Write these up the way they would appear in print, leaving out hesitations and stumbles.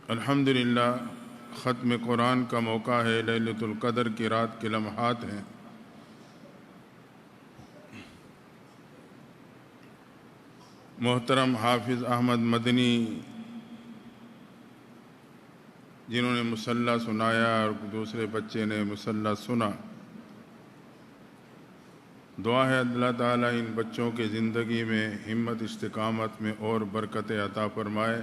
الحمدللہ ختم قرآن کا موقع ہے، لیلۃ القدر کی رات کے لمحات ہیں۔ محترم حافظ احمد مدنی جنہوں نے مصلی سنایا اور دوسرے بچے نے مصلی سنا، دعا ہے اللہ تعالیٰ ان بچوں کے زندگی میں ہمت استقامت میں اور برکت عطا فرمائے،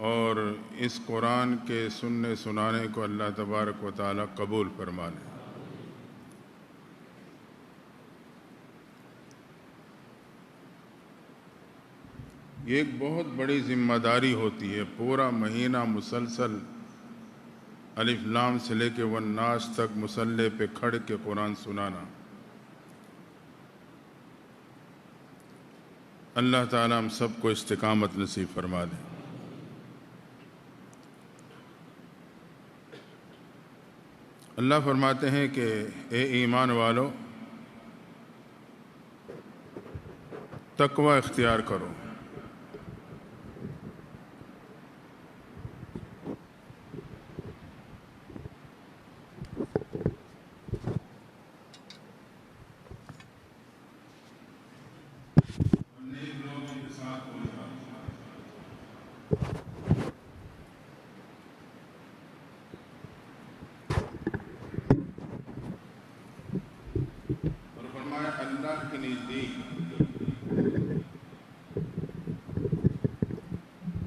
اور اس قرآن کے سننے سنانے کو اللہ تبارک و تعالیٰ قبول فرما لے۔ یہ ایک بہت بڑی ذمہ داری ہوتی ہے، پورا مہینہ مسلسل الف لام سے لے کے والناس تک مصلی پہ کھڑ کے قرآن سنانا۔ اللہ تعالیٰ ہم سب کو استقامت نصیب فرما دے۔ اللہ فرماتے ہیں کہ اے ایمان والو، تقوی اختیار کرو۔ اللہ کے نزدیک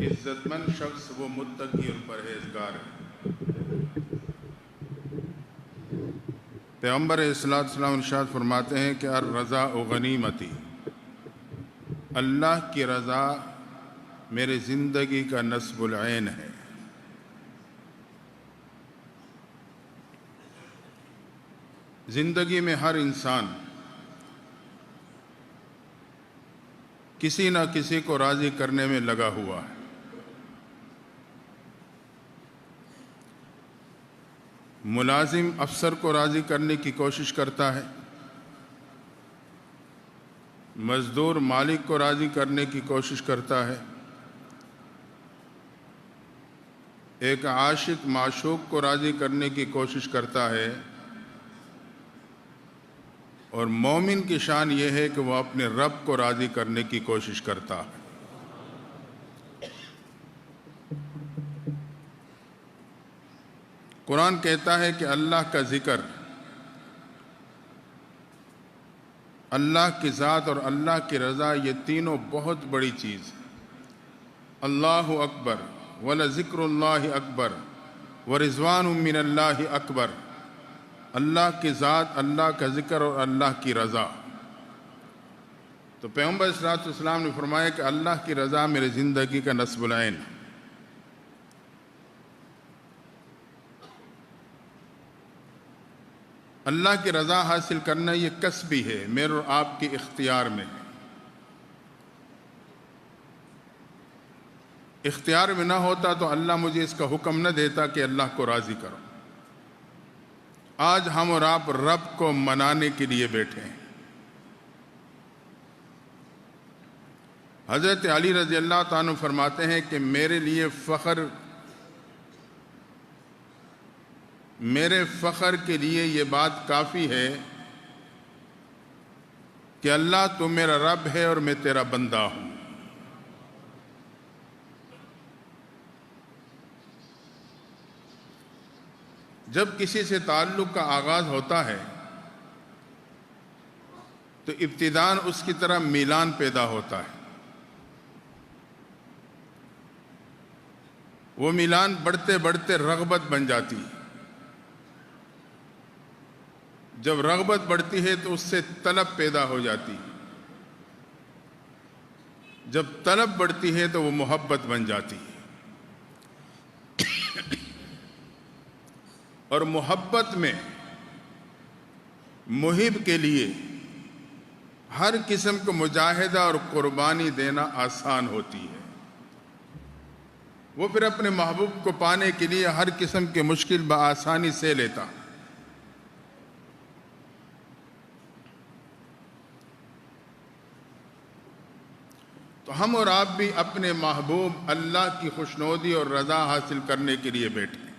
عزت مند شخص وہ متقی اور پرہیزگار ہے۔ پیغمبر علیہ السلام ارشاد فرماتے ہیں کہ الرضا غنیمتی، اللہ کی رضا میرے زندگی کا نصب العین ہے۔ زندگی میں ہر انسان کسی نہ کسی کو راضی کرنے میں لگا ہوا ہے۔ ملازم افسر کو راضی کرنے کی کوشش کرتا ہے، مزدور مالک کو راضی کرنے کی کوشش کرتا ہے، ایک عاشق معشوق کو راضی کرنے کی کوشش کرتا ہے، اور مومن کی شان یہ ہے کہ وہ اپنے رب کو راضی کرنے کی کوشش کرتا ہے۔ قرآن کہتا ہے کہ اللہ کا ذکر، اللہ کی ذات اور اللہ کی رضا، یہ تینوں بہت بڑی چیز ہے۔ اللہ اکبر ولذکر اللہ اکبر ورضوان من اللہ اکبر۔ اللہ کی ذات، اللہ کا ذکر اور اللہ کی رضا۔ تو پیغمبر صلی اللہ علیہ وسلم نے فرمایا کہ اللہ کی رضا میرے زندگی کا نصب العین ہے۔ اللہ کی رضا حاصل کرنا یہ کسبی ہے، میرے اور آپ کے اختیار میں ہے۔ اختیار میں نہ ہوتا تو اللہ مجھے اس کا حکم نہ دیتا کہ اللہ کو راضی کرو۔ آج ہم اور آپ رب کو منانے کے لیے بیٹھے ہیں۔ حضرت علی رضی اللہ تعالیٰ عنہ فرماتے ہیں کہ میرے فخر کے لیے یہ بات کافی ہے کہ اللہ تو میرا رب ہے اور میں تیرا بندہ ہوں۔ جب کسی سے تعلق کا آغاز ہوتا ہے تو ابتداءً اس کی طرح میلان پیدا ہوتا ہے۔ وہ میلان بڑھتے بڑھتے رغبت بن جاتی ہے۔ جب رغبت بڑھتی ہے تو اس سے طلب پیدا ہو جاتی ہے۔ جب طلب بڑھتی ہے تو وہ محبت بن جاتی ہے، اور محبت میں محب کے لیے ہر قسم کو مجاہدہ اور قربانی دینا آسان ہوتی ہے۔ وہ پھر اپنے محبوب کو پانے کے لیے ہر قسم کے مشکل بآسانی سے لیتا۔ تو ہم اور آپ بھی اپنے محبوب اللہ کی خوشنودی اور رضا حاصل کرنے کے لیے بیٹھے ہیں۔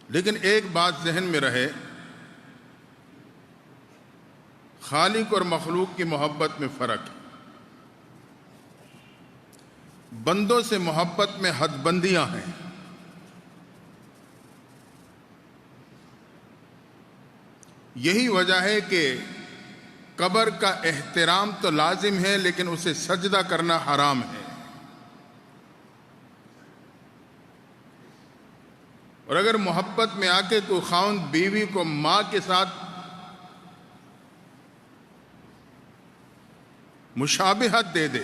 لیکن ایک بات ذہن میں رہے، خالق اور مخلوق کی محبت میں فرق ہے۔ بندوں سے محبت میں حد بندیاں ہیں۔ یہی وجہ ہے کہ قبر کا احترام تو لازم ہے، لیکن اسے سجدہ کرنا حرام ہے۔ اور اگر محبت میں آ کے کوئی خاوند بیوی کو ماں کے ساتھ مشابہت دے دے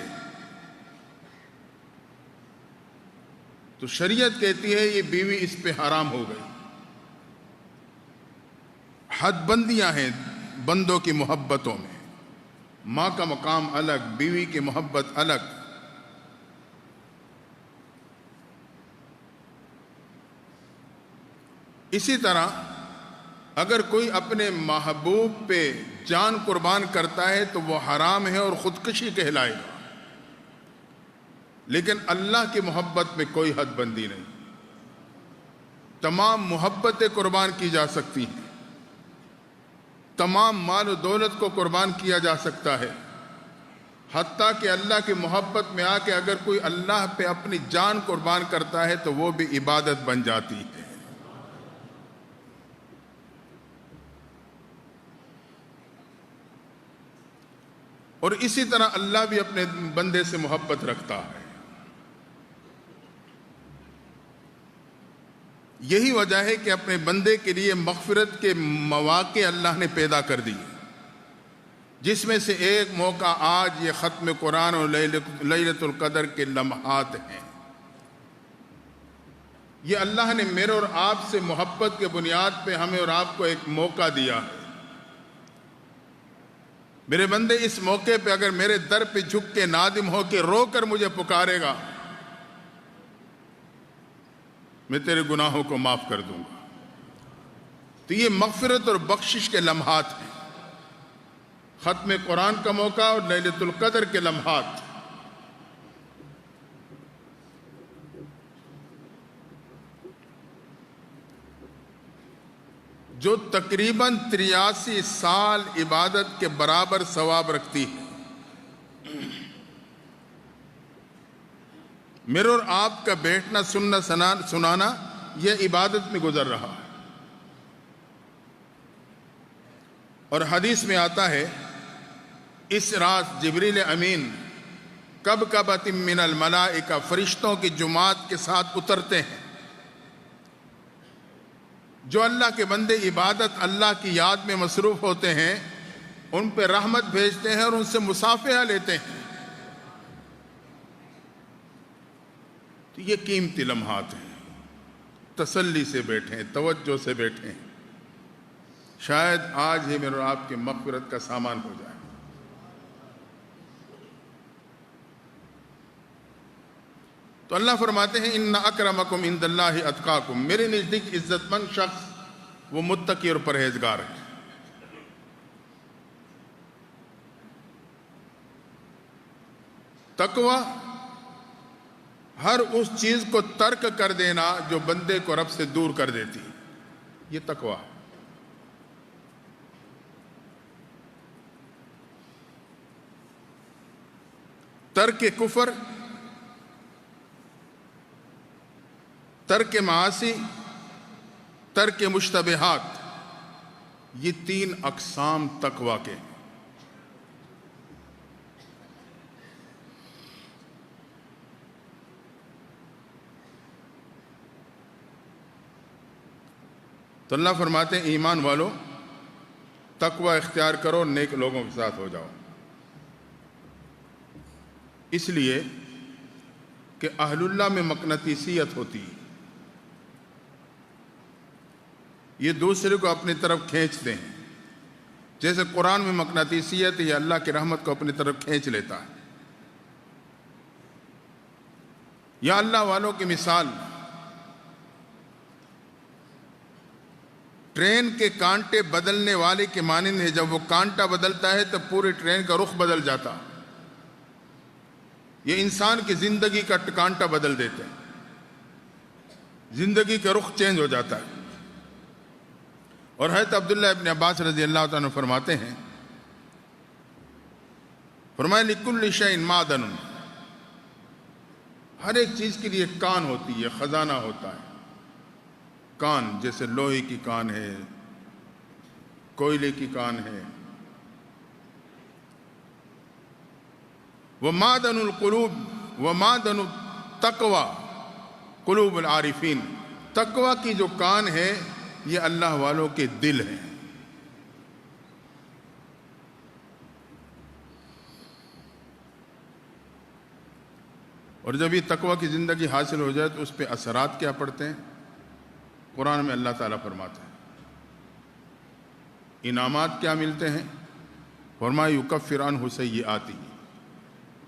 تو شریعت کہتی ہے یہ بیوی اس پہ حرام ہو گئی۔ حد بندیاں ہیں بندوں کی محبتوں میں، ماں کا مقام الگ، بیوی کی محبت الگ۔ اسی طرح اگر کوئی اپنے محبوب پہ جان قربان کرتا ہے تو وہ حرام ہے اور خودکشی کہلائے گا، لیکن اللہ کی محبت میں کوئی حد بندی نہیں۔ تمام محبتیں قربان کی جا سکتی ہیں، تمام مال و دولت کو قربان کیا جا سکتا ہے، حتیٰ کہ اللہ کی محبت میں آ کے اگر کوئی اللہ پہ اپنی جان قربان کرتا ہے تو وہ بھی عبادت بن جاتی ہے۔ اور اسی طرح اللہ بھی اپنے بندے سے محبت رکھتا ہے۔ یہی وجہ ہے کہ اپنے بندے کے لیے مغفرت کے مواقع اللہ نے پیدا کر دی، جس میں سے ایک موقع آج یہ ختم قرآن اور لیلۃ القدر کے لمحات ہیں۔ یہ اللہ نے میرے اور آپ سے محبت کے بنیاد پہ ہمیں اور آپ کو ایک موقع دیا ہے۔ میرے بندے، اس موقع پہ اگر میرے در پہ جھک کے نادم ہو کے رو کر مجھے پکارے گا، میں تیرے گناہوں کو معاف کر دوں گا۔ تو یہ مغفرت اور بخشش کے لمحات ہیں، ختم قرآن کا موقع اور لیلۃ القدر کے لمحات۔ جو تقریباً 83 سال عبادت کے برابر ثواب رکھتی ہے۔ میرے اور آپ کا بیٹھنا سننا سنانا یہ عبادت میں گزر رہا ہے۔ اور حدیث میں آتا ہے اس رات جبریل امین کبکبۃ من الملائکہ فرشتوں کی جماعت کے ساتھ اترتے ہیں۔ جو اللہ کے بندے عبادت اللہ کی یاد میں مصروف ہوتے ہیں ان پہ رحمت بھیجتے ہیں اور ان سے مصافحہ لیتے ہیں۔ تو یہ قیمتی لمحات ہیں، تسلی سے بیٹھیں، توجہ سے بیٹھیں، شاید آج ہی میرے اور آپ کی مغفرت کا سامان ہو جائے۔ تو اللہ فرماتے ہیں ان اکرمکم عند اللہ اتقاکم، میرے نزدیک عزت مند شخص وہ متقی اور پرہیزگار ہے۔ تقوی ہر اس چیز کو ترک کر دینا جو بندے کو رب سے دور کر دیتی، یہ تقوی ہے۔ ترک کفر، ترک معاصی، ترک مشتبہات، یہ 3 اقسام تقوی کے ہیں۔ تو اللہ فرماتے ہیں ایمان والو تقوی اختیار کرو، نیک لوگوں کے ساتھ ہو جاؤ، اس لیے کہ اہل اللہ میں مقناطیسیت ہوتی ہے، یہ دوسرے کو اپنی طرف کھینچتے ہیں۔ جیسے قرآن میں مقناطیسیت یہ اللہ کی رحمت کو اپنی طرف کھینچ لیتا ہے۔ یا اللہ والوں کی مثال ٹرین کے کانٹے بدلنے والے کے مانند ہے، جب وہ کانٹا بدلتا ہے تو پورے ٹرین کا رخ بدل جاتا۔ یہ انسان کی زندگی کا کانٹا بدل دیتے ہیں، زندگی کا رخ چینج ہو جاتا ہے۔ اور حضرت عبداللہ ابن عباس رضی اللہ تعالیٰ عنہ فرماتے ہیں، فرمایا لِكُلِّ شَيْءٍ مَعْدَنٌ، ہر ایک چیز کے لیے کان ہوتی ہے، خزانہ ہوتا ہے۔ کان جیسے لوہے کی کان ہے، کوئلے کی کان ہے۔ وَمَعْدَنُ الْقُلُوبِ وَمَعْدَنُ التَّقْوَى قُلُوبُ الْعَارِفِينَ، تقوی کی جو کان ہے یہ اللہ والوں کے دل ہیں۔ اور جب یہ تقوی کی زندگی حاصل ہو جائے تو اس پہ اثرات کیا پڑتے ہیں؟ قرآن میں اللہ تعالیٰ فرماتے ہیں، انعامات کیا ملتے ہیں؟ فرمایا یکفر عنہ سیئاتہ،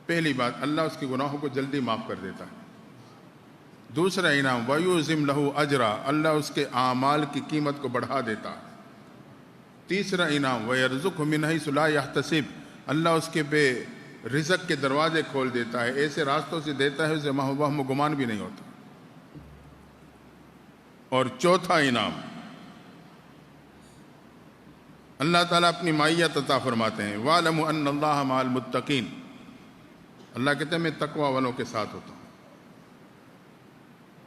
پہلی بات اللہ اس کے گناہوں کو جلدی معاف کر دیتا ہے۔ دوسرا انعام وَيُعْظِمْ لَهُ أَجْرًا، اللہ اس کے اعمال کی قیمت کو بڑھا دیتا ہے۔ تیسرا انعام وَيَرْزُقْهُ مِنْ حَيْثُ لَا يَحْتَسِبُ، اللہ اس کے بے رزق کے دروازے کھول دیتا ہے، ایسے راستوں سے دیتا ہے اسے وہم و گمان بھی نہیں ہوتا۔ اور چوتھا انعام اللہ تعالیٰ اپنی معیت عطا فرماتے ہیں، وَاعْلَمُوا أَنَّ اللَّهَ مَعَ الْمُتَّقِينَ، اللہ کہتے ہیں میں تقوی والوں کے ساتھ ہوتا ہوں۔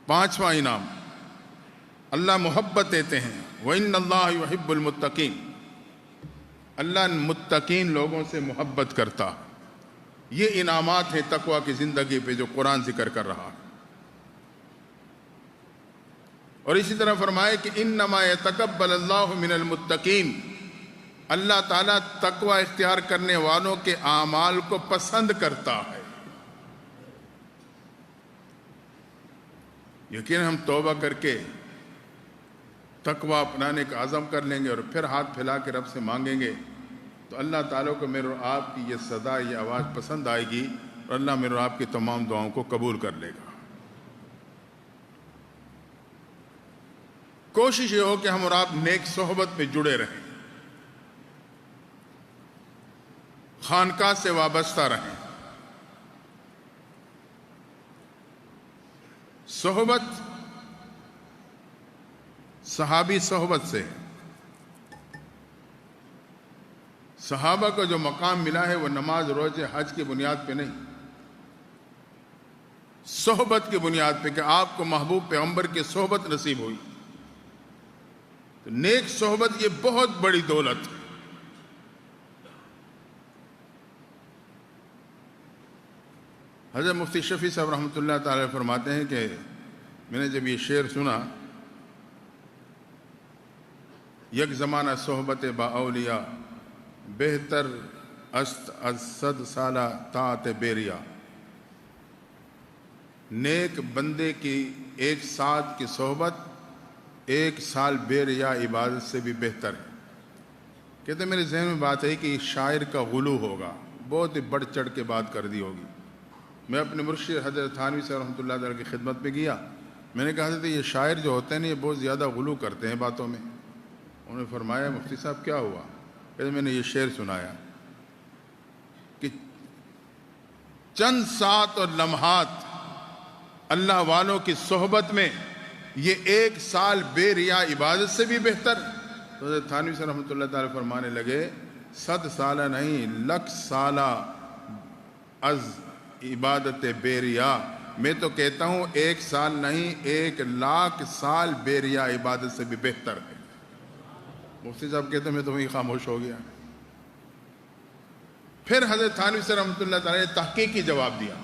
پانچواں انعام اللہ محبت دیتے ہیں، وَإِنَّ اللَّهَ يُحِبُّ الْمُتَّقِينَ، اللہ متقین لوگوں سے محبت کرتا۔ یہ انعامات ہیں تقوی کی زندگی پہ جو قرآن ذکر کر رہا ہے۔ اور اسی طرح فرمائے کہ انما یتقبل اللہ من المتقین، اللہ تعالیٰ تقوی اختیار کرنے والوں کے اعمال کو پسند کرتا ہے۔ یقین ہم توبہ کر کے تقوی اپنانے کا عزم کر لیں گے اور پھر ہاتھ پھیلا کے رب سے مانگیں گے تو اللہ تعالیٰ کو میرے اور آپ کی یہ صدا، یہ آواز پسند آئے گی اور اللہ میرے اور آپ کی تمام دعاؤں کو قبول کر لے گا۔ کوشش یہ ہو کہ ہم اور آپ نیک صحبت میں جڑے رہیں، خانقاہ سے وابستہ رہیں۔ صحبت صحابی صحبت سے ہے۔ صحابہ کو جو مقام ملا ہے وہ نماز روزے حج کی بنیاد پہ نہیں، صحبت کی بنیاد پہ، کہ آپ کو محبوب پیغمبر کی صحبت نصیب ہوئی۔ تو نیک صحبت یہ بہت بڑی دولت ہے۔ حضرت مفتی شفیع صاحب رحمۃ اللہ تعالی فرماتے ہیں کہ میں نے جب یہ شعر سنا، یک زمانہ صحبت با اولیاء بہتر است از صد سالہ طاعت بیریا، نیک بندے کی ایک ساتھ کی صحبت ایک سال بے ریا عبادت سے بھی بہتر ہے۔ کہتے ہیں میرے ذہن میں بات ہے کہ شاعر کا غلو ہوگا، بہت ہی بڑھ چڑھ کے بات کر دی ہوگی۔ میں اپنے مرشد حضرت تھانوی صاحب رحمۃ اللہ تعالیٰ کی خدمت پہ گیا، میں نے کہا تھا یہ شاعر جو ہوتے ہیں نا یہ بہت زیادہ غلو کرتے ہیں باتوں میں۔ انہوں نے فرمایا مفتی صاحب کیا ہوا؟ کہتے میں نے یہ شعر سنایا کہ چند ساتھ اور لمحات اللہ والوں کی صحبت میں یہ ایک سال بے ریا عبادت سے بھی بہتر۔ تو حضرت تھانوی صاحب رحمۃ اللہ تعالیٰ فرمانے لگے 100 سالہ نہیں، 100 سالہ از عبادت بے ریا، میں تو کہتا ہوں 1 سال نہیں 1,00,000 سال بے ریا عبادت سے بھی بہتر ہے۔ مفتی صاحب کہتے ہیں میں تو وہیں خاموش ہو گیا۔ پھر حضرت تھانوی صاحب رحمۃ اللہ تعالیٰ نے تحقیقی جواب دیا،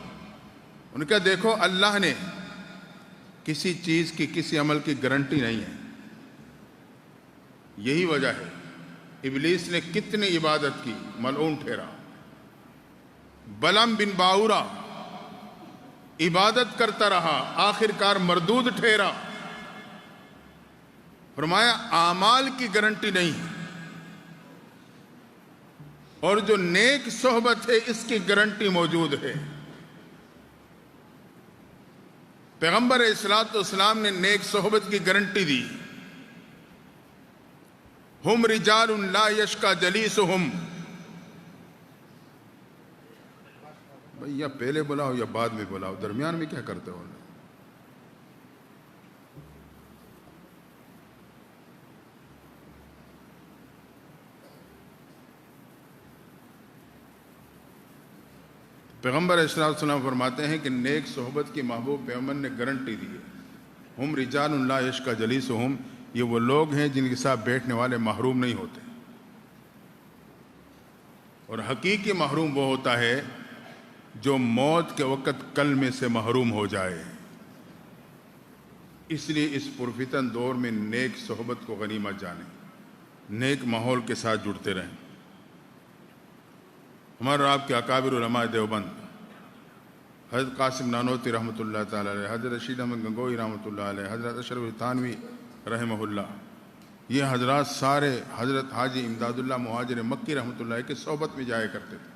ان کا دیکھو اللہ نے کسی چیز کی کسی عمل کی گارنٹی نہیں ہے، یہی وجہ ہے ابلیس نے کتنی عبادت کی، ملعون ٹھہرا۔ بلعم بن باورا عبادت کرتا رہا، آخر کار مردود ٹھہرا۔ فرمایا اعمال کی گارنٹی نہیں ہے، اور جو نیک صحبت ہے اس کی گارنٹی موجود ہے۔ پیغمبر علیہ الصلوۃ والسلام نے نیک صحبت کی گارنٹی دی۔ ہم رجال لا یشقی جلیسہم. بھئی یا پہلے بلاؤ یا بعد میں بلاؤ، درمیان میں کیا کرتے ہو؟ پیغمبر علیہ السلام فرماتے ہیں کہ نیک صحبت کی محبوب پیغمبر نے گارنٹی دی ہے. ہم رجال لا یشقی جلیسہم، یہ وہ لوگ ہیں جن کے ساتھ بیٹھنے والے محروم نہیں ہوتے. اور حقیقی محروم وہ ہوتا ہے جو موت کے وقت کلمے سے محروم ہو جائے. اس لیے اس پرفتن دور میں نیک صحبت کو غنیمت جانیں، نیک ماحول کے ساتھ جڑتے رہیں. ہمارے اور آپ کے اکابر علماء دیوبند حضرت قاسم نانوتوی رحمۃ اللہ تعالی علیہ، حضرت رشید احمد گنگوئی رحمۃ اللہ علیہ، حضرت اشرف تھانوی رحمہ اللہ، یہ حضرات سارے حضرت حاجی امداد اللہ مہاجر مکی رحمۃ اللہ کی صحبت میں جایا کرتے تھے.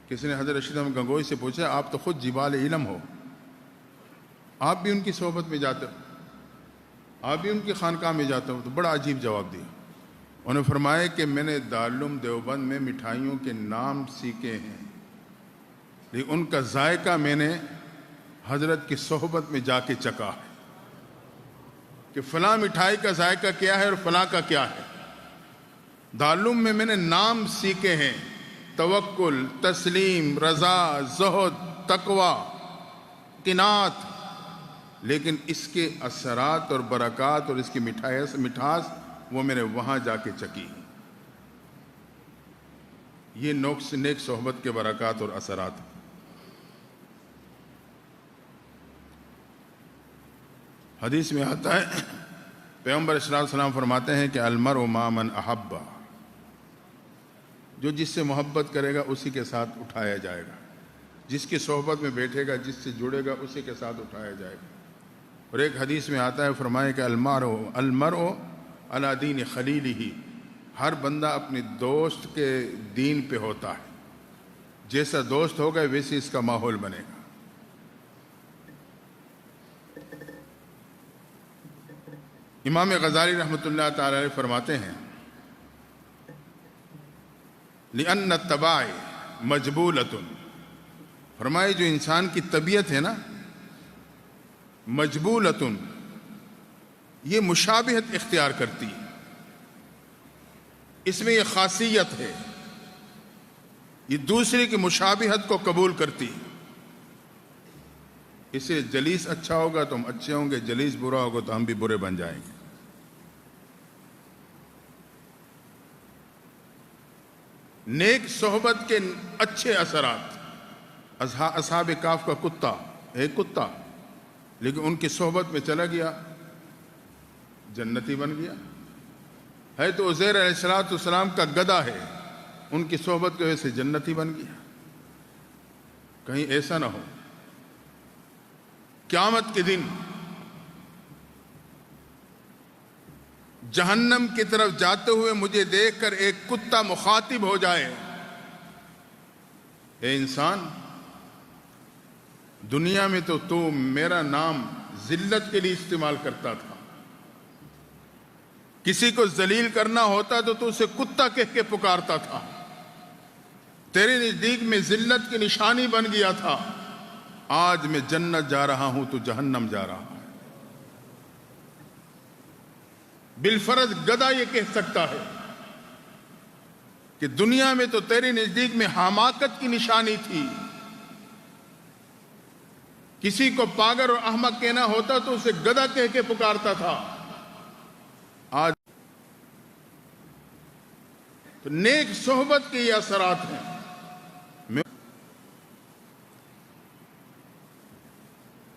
کسی نے حضرت رشید احمد گنگوئی سے پوچھا، آپ تو خود جبال علم ہو، آپ بھی ان کی صحبت میں جاتے ہو، آپ بھی ان کی خانقاہ میں جاتے ہو؟ تو بڑا عجیب جواب دیا. انہوں نے فرمایا کہ میں نے دارالعلوم دیوبند میں مٹھائیوں کے نام سیکھے ہیں، لیکن ان کا ذائقہ میں نے حضرت کی صحبت میں جا کے چکھا ہے کہ فلاں مٹھائی کا ذائقہ کیا ہے اور فلاں کا کیا ہے. دارالعلوم میں نے نام سیکھے ہیں، توکل، تسلیم، رضا، زہد، تقوی، قناعت، لیکن اس کے اثرات اور برکات اور اس کی مٹھاس وہ میں نے وہاں جا کے چکی. یہ نیک صحبت کے برکات اور اثرات. حدیث میں آتا ہے، پیغمبر علیہ السلام فرماتے ہیں کہ المرء مع من احب، جو جس سے محبت کرے گا اسی کے ساتھ اٹھایا جائے گا، جس کی صحبت میں بیٹھے گا، جس سے جڑے گا اسی کے ساتھ اٹھایا جائے گا. اور ایک حدیث میں آتا ہے، فرمایا کہ المرء علی دین خلیلہ، ہر بندہ اپنے دوست کے دین پہ ہوتا ہے، جیسا دوست ہوگا ویسے اس کا ماحول بنے گا. امام غزالی رحمۃ اللہ تعالی علیہ فرماتے ہیں، لأن الطباع مجبولۃ، فرمائے جو انسان کی طبیعت ہے نا، مجبولۃ، یہ مشابہت اختیار کرتی ہے، اس میں یہ خاصیت ہے، یہ دوسرے کی مشابہت کو قبول کرتی ہے. اسے جلیس اچھا ہوگا تو ہم اچھے ہوں گے، جلیس برا ہوگا تو ہم بھی برے بن جائیں گے. نیک صحبت کے اچھے اثرات. اصحاب کہف کا کتا، ایک کتا، لیکن ان کی صحبت میں چلا گیا، جنتی بن گیا. ہے تو عزیر علیہ السلام کا گدھا ہے، ان کی صحبت کی وجہ سے جنتی بن گیا. کہیں ایسا نہ ہو قیامت کے دن جہنم کی طرف جاتے ہوئے مجھے دیکھ کر ایک کتا مخاطب ہو جائے، اے انسان، دنیا میں تو میرا نام ذلت کے لیے استعمال کرتا تھا، کسی کو ذلیل کرنا ہوتا تو اسے کتا کہہ کے پکارتا تھا، تیرے نزدیک میں ذلت کی نشانی بن گیا تھا، آج میں جنت جا رہا ہوں تو جہنم جا رہا ہوں. بالفرض گدھا یہ کہہ سکتا ہے کہ دنیا میں تو تیرے نزدیک میں حماقت کی نشانی تھی، کسی کو پاگل اور احمق کہنا ہوتا تو اسے گدھا کہہ کے پکارتا تھا، آج تو نیک صحبت کے یہ اثرات ہیں.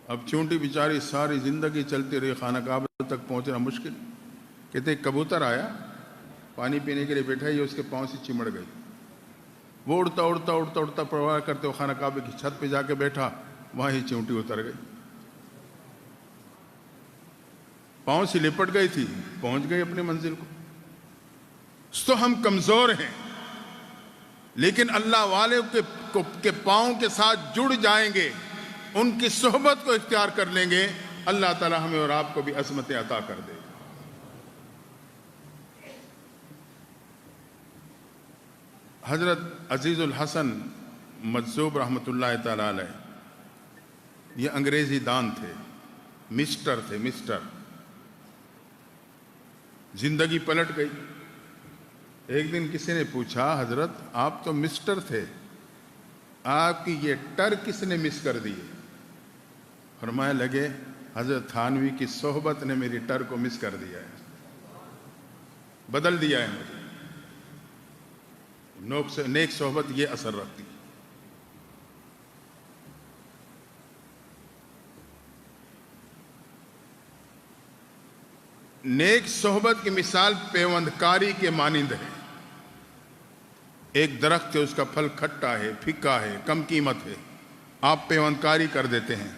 اب چونٹی بیچاری ساری زندگی چلتی رہی، خانہ کعبہ تک پہنچنا مشکل. کہتے ایک کبوتر آیا پانی پینے کے لیے بیٹھا، یہ اس کے پاؤں سے چمڑ گئی، وہ اڑتا اڑتا اڑتا اڑتا پرواہ کرتے ہوئے خانہ کعبے کی چھت پہ جا کے بیٹھا، وہاں ہی چونٹی اتر گئی، پاؤں سے لپٹ گئی تھی، پہنچ گئی اپنی منزل کو. تو ہم کمزور ہیں، لیکن اللہ والے کے پاؤں کے ساتھ جڑ جائیں گے، ان کی صحبت کو اختیار کر لیں گے، اللہ تعالی ہمیں اور آپ کو بھی عظمت عطا کر دے گا. حضرت عزیز الحسن مجذوب رحمۃ اللہ تعالی علیہ یہ انگریزی دان تھے، مسٹر تھے، مسٹر۔ زندگی پلٹ گئی۔ ایک دن کسی نے پوچھا، حضرت آپ تو مسٹر تھے، آپ کی یہ ٹر کس نے مس کر دی؟ فرمایا لگے حضرت تھانوی کی صحبت نے میری ٹر کو مس کر دیا ہے، بدل دیا ہے مجھے۔ نیک صحبت یہ اثر رکھتی۔ نیک صحبت کی مثال پیوندکاری کے مانند ہے۔ ایک درخت ہے، اس کا پھل کھٹا ہے، پھیکا ہے، کم قیمت ہے، آپ پیوندکاری کر دیتے ہیں،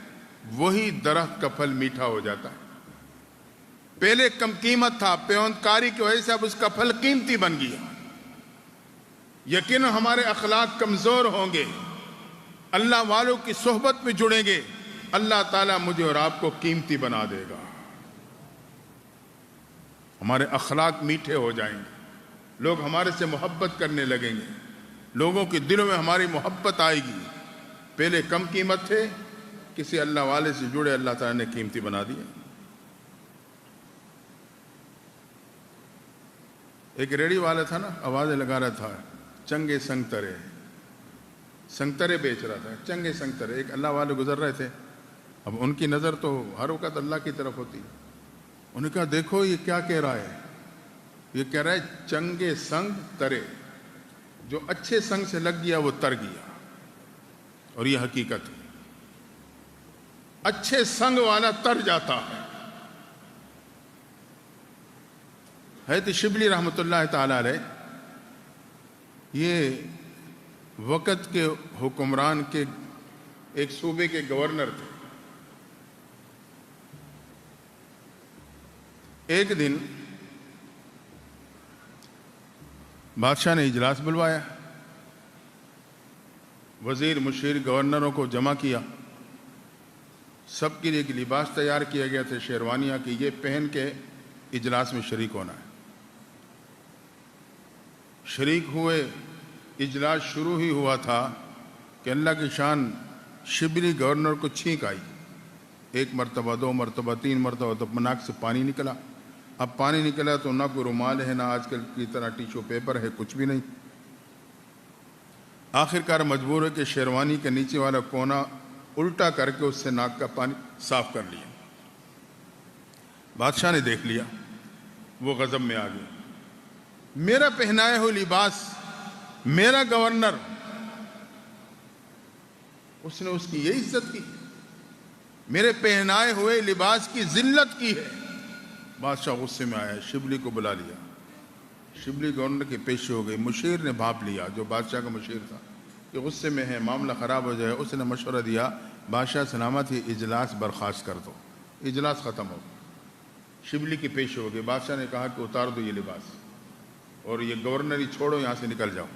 وہی درخت کا پھل میٹھا ہو جاتا ہے۔ پہلے کم قیمت تھا، پیوندکاری کی وجہ سے اب اس کا پھل قیمتی بن گیا۔ یقیناً ہمارے اخلاق کمزور ہوں گے، اللہ والوں کی صحبت میں جڑیں گے، اللہ تعالیٰ مجھے اور آپ کو قیمتی بنا دے گا۔ ہمارے اخلاق میٹھے ہو جائیں گے، لوگ ہمارے سے محبت کرنے لگیں گے، لوگوں کے دلوں میں ہماری محبت آئے گی۔ پہلے کم قیمت تھے، کسی اللہ والے سے جڑے، اللہ تعالیٰ نے قیمتی بنا دیا۔ ایک ریڑھی والا تھا نا، آوازیں لگا رہا تھا، چنگے سنگترے، سنگترے بیچ رہا تھا، چنگے سنگترے۔ ایک اللہ والے گزر رہے تھے، اب ان کی نظر تو ہر وقت اللہ کی طرف ہوتی۔ انہوں نے کہا دیکھو یہ کیا کہہ رہا ہے، یہ کہہ رہا ہے چنگے سنگ ترے، جو اچھے سنگ سے لگ گیا وہ تر گیا۔ اور یہ حقیقت ہے، اچھے سنگ والا تر جاتا ہے۔ حضرت شبلی رحمۃ اللہ تعالی علیہ یہ وقت کے حکمران کے ایک صوبے کے گورنر تھے۔ ایک دن بادشاہ نے اجلاس بلوایا، وزیر، مشیر، گورنروں کو جمع کیا، سب کے لیے ایک لباس تیار کیا گیا تھا، شیروانیاں، کی یہ پہن کے اجلاس میں شریک ہونا ہے۔ شریک ہوئے، اجلاس شروع ہی ہوا تھا کہ اللہ کی شان شبلی گورنر کو چھینک آئی، ایک مرتبہ، دو مرتبہ، تین مرتبہ، تو ناک سے پانی نکلا۔ اب پانی نکلا تو نہ کوئی رومال ہے، نہ آج کل کی طرح ٹیشو پیپر ہے، کچھ بھی نہیں۔ آخرکار مجبور ہے کہ شیروانی کے نیچے والا کونا الٹا کر کے اس سے ناک کا پانی صاف کر لیا۔ بادشاہ نے دیکھ لیا، وہ غضب میں آ گیا، میرا پہنائے ہوئے لباس، میرا گورنر، اس نے اس کی یہ عزت کی، میرے پہنائے ہوئے لباس کی ذلت کی ہے۔ بادشاہ غصے میں آیا، شبلی کو بلا لیا، شبلی گورنر کے پیش ہو گئی۔ مشیر نے بھاپ لیا، جو بادشاہ کا مشیر تھا، کہ غصے میں ہے، معاملہ خراب ہو جائے۔ اس نے مشورہ دیا، بادشاہ سلامت، یہ اجلاس برخاست کر دو، اجلاس ختم ہو۔ شبلی کی پیش ہو گئی، بادشاہ نے کہا کہ اتار دو یہ لباس، اور یہ گورنری چھوڑو، یہاں سے نکل جاؤ،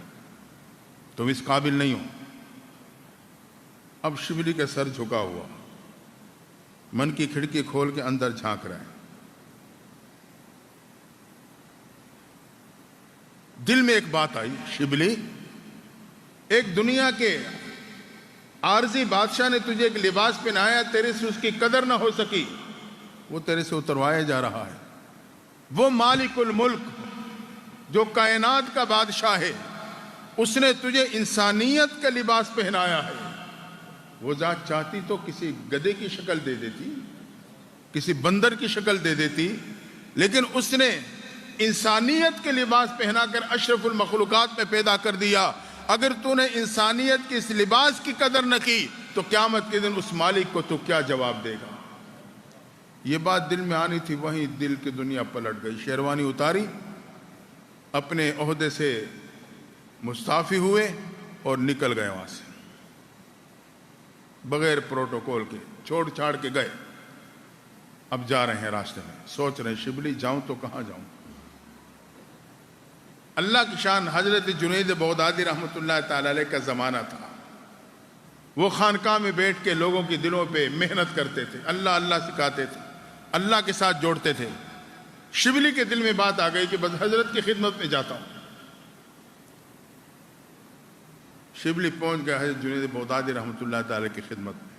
تم اس قابل نہیں ہو۔ اب شبلی کا سر جھکا ہوا، من کی کھڑکی کھول کے اندر جھانک رہا ہے، دل میں ایک بات آئی، شبلی، ایک دنیا کے عارضی بادشاہ نے تجھے ایک لباس پہنایا، تیرے سے اس کی قدر نہ ہو سکی، وہ تیرے سے اتروایا جا رہا ہے۔ وہ مالک الملک جو کائنات کا بادشاہ ہے، اس نے تجھے انسانیت کا لباس پہنایا ہے۔ وہ ذات چاہتی تو کسی گدھے کی شکل دے دیتی، کسی بندر کی شکل دے دیتی، لیکن اس نے انسانیت کے لباس پہنا کر اشرف المخلوقات میں پیدا کر دیا۔ اگر تو نے انسانیت کے اس لباس کی قدر نہ کی تو قیامت کے دن اس مالک کو تو کیا جواب دے گا؟ یہ بات دل میں آنی تھی، وہیں دل کی دنیا پلٹ گئی۔ شیروانی اتاری، اپنے عہدے سے مستعفی ہوئے اور نکل گئے وہاں سے، بغیر پروٹوکول کے چھوڑ چھاڑ کے گئے۔ اب جا رہے ہیں راستے میں، سوچ رہے ہیں شبلی جاؤں تو کہاں جاؤں۔ اللہ کی شان، حضرت جنید بغدادی رحمۃ اللہ تعالی علیہ کا زمانہ تھا۔ وہ خانقاہ میں بیٹھ کے لوگوں کے دلوں پہ محنت کرتے تھے، اللہ اللہ سکھاتے تھے، اللہ کے ساتھ جوڑتے تھے۔ شبلی کے دل میں بات آ گئی کہ بس حضرت کی خدمت میں جاتا ہوں۔ شبلی پہنچ گیا حضرت جنید بغدادی رحمۃ اللہ تعالی کی خدمت میں.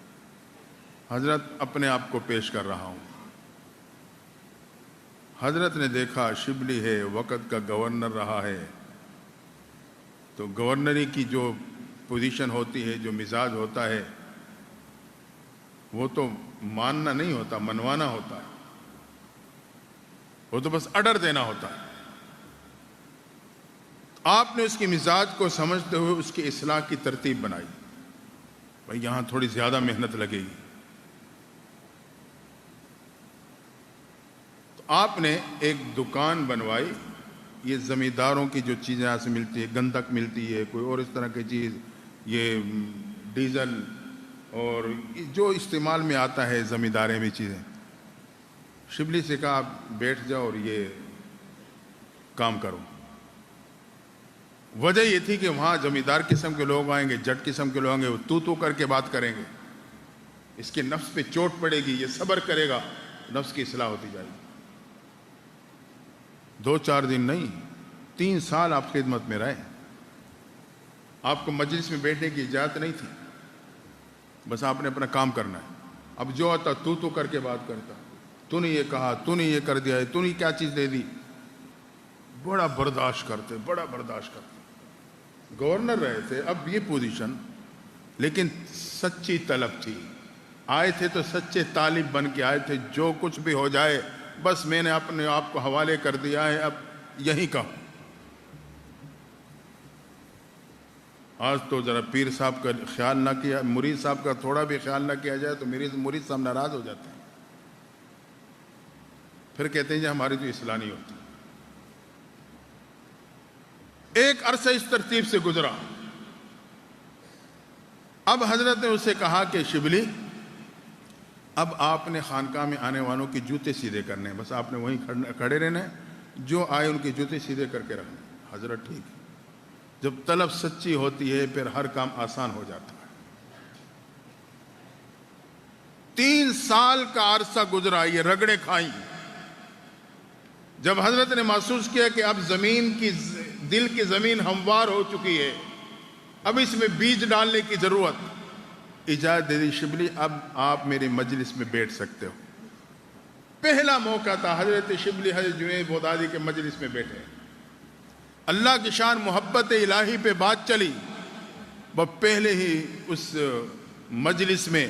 حضرت اپنے آپ کو پیش کر رہا ہوں. حضرت نے دیکھا شبلی ہے، وقت کا گورنر رہا ہے، تو گورنری کی جو پوزیشن ہوتی ہے، جو مزاج ہوتا ہے، وہ تو ماننا نہیں ہوتا، منوانا ہوتا ہے. وہ تو بس آرڈر دینا ہوتا ہے. آپ نے اس کی مزاج کو سمجھتے ہوئے اس کی اصلاح کی ترتیب بنائی. بھائی یہاں تھوڑی زیادہ محنت لگے گی. تو آپ نے ایک دکان بنوائی. یہ زمینداروں کی جو چیزیں یہاں سے ملتی ہے، گندک ملتی ہے، کوئی اور اس طرح کی چیز، یہ ڈیزل اور جو استعمال میں آتا ہے زمیندارے میں چیزیں. شبلی سے کہا آپ بیٹھ جاؤ اور یہ کام کرو. وجہ یہ تھی کہ وہاں زمیندار قسم کے لوگ آئیں گے، جٹ قسم کے لوگ آئیں گے، وہ تو کر کے بات کریں گے. اس کے نفس پہ چوٹ پڑے گی، یہ صبر کرے گا، نفس کی اصلاح ہوتی جائے گی. 2-4 دن نہیں، 3 سال آپ خدمت میں رہے. آپ کو مجلس میں بیٹھنے کی اجازت نہیں تھی، بس آپ نے اپنا کام کرنا ہے. اب جو آتا تو کر کے بات کرتا. تو نے یہ کہا، تو نے یہ کر دیا ہے، تو نے کیا چیز دے دی. بڑا برداشت کرتے، بڑا برداشت کرتے. گورنر رہے تھے، اب یہ پوزیشن، لیکن سچی طلب تھی. آئے تھے تو سچے طالب بن کے آئے تھے. جو کچھ بھی ہو جائے بس میں نے اپنے آپ کو حوالے کر دیا ہے، اب یہیں کا. آج تو ذرا پیر صاحب کا خیال نہ کیا، مرید صاحب کا تھوڑا بھی خیال نہ کیا جائے تو مرید صاحب ناراض ہو جاتے ہیں. پھر کہتے ہیں جی ہماری تو اصلاح نہیں ہوتی. ایک عرصہ اس ترتیب سے گزرا. اب حضرت نے اسے کہا کہ شبلی، اب آپ نے خانقاہ میں آنے والوں کے جوتے سیدھے کرنے ہیں، بس آپ نے وہیں کھڑے رہنا ہے، جو آئے ان کے جوتے سیدھے کر کے رکھنے. حضرت ٹھیک ہے. جب طلب سچی ہوتی ہے پھر ہر کام آسان ہو جاتا ہے. 3 سال کا عرصہ گزرا، یہ رگڑے کھائیں. جب حضرت نے محسوس کیا کہ اب دل کی زمین ہموار ہو چکی ہے، اب اس میں بیج ڈالنے کی ضرورت، اجازت دے دی. شبلی اب آپ میری مجلس میں بیٹھ سکتے ہو. پہلا موقع تھا حضرت شبلی حضرت جنید بغدادی کے مجلس میں بیٹھے. اللہ کی شان محبت الہی پہ بات چلی. وہ پہلے ہی اس مجلس میں